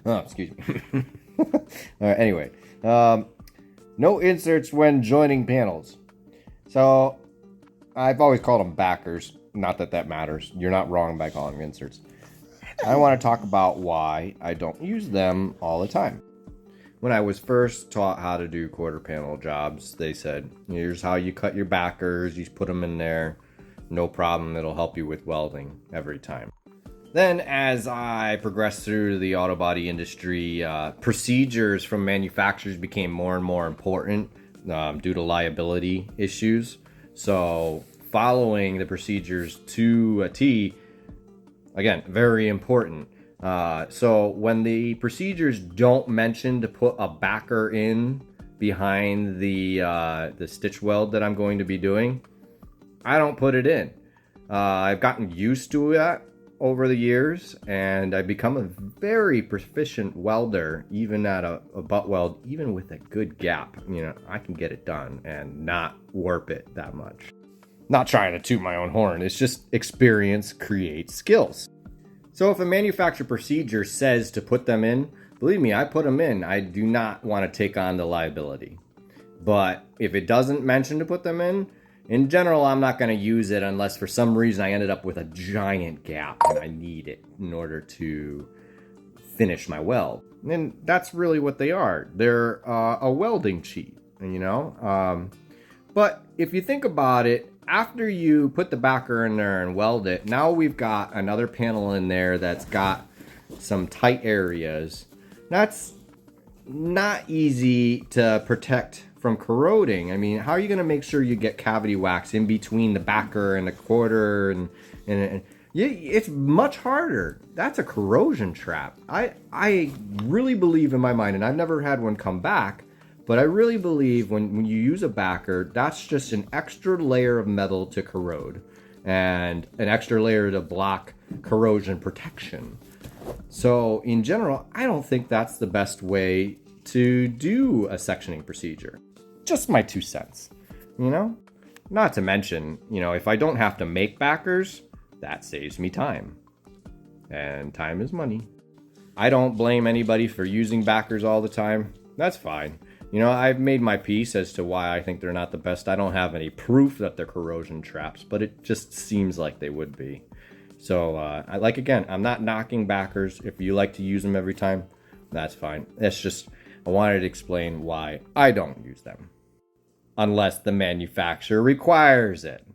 Oh, excuse me. All right, anyway, no inserts when joining panels. So I've always called them backers. Not that that matters. You're not wrong by calling them inserts. I want to talk about why I don't use them all the time. When I was first taught how to do quarter panel jobs, they said, here's how you cut your backers. You just put them in there. No problem. It'll help you with welding every time. Then as I progressed through the auto body industry, procedures from manufacturers became more and more important due to liability issues. So following the procedures to a T, again, very important. So when the procedures don't mention to put a backer in behind the stitch weld that I'm going to be doing, I don't put it in. I've gotten used to that over the years, and I've become a very proficient welder, even at a butt weld, even with a good gap. I can get it done and not warp it that much. Not trying to toot my own horn, it's just experience creates skills. So if a manufacturer procedure says to put them in, believe me, I put them in. I do not want to take on the liability. But if it doesn't mention to put them in general, I'm not going to use it unless for some reason I ended up with a giant gap and I need it in order to finish my weld. And that's really what they are. They're a welding cheat, But if you think about it, after you put the backer in there and weld it, now we've got another panel in there that's got some tight areas. That's not easy to protect from corroding. I mean, how are you going to make sure you get cavity wax in between the backer and the quarter? And it's much harder. That's a corrosion trap. I really believe in my mind, and I've never had one come back, but I really believe when you use a backer, that's just an extra layer of metal to corrode and an extra layer to block corrosion protection. So in general, I don't think that's the best way to do a sectioning procedure. Just my 2 cents, Not to mention, if I don't have to make backers, that saves me time. And time is money. I don't blame anybody for using backers all the time. That's fine. I've made my piece as to why I think they're not the best. I don't have any proof that they're corrosion traps, but it just seems like they would be. So, I'm not knocking backers. If you like to use them every time, that's fine. That's just, I wanted to explain why I don't use them. Unless the manufacturer requires it.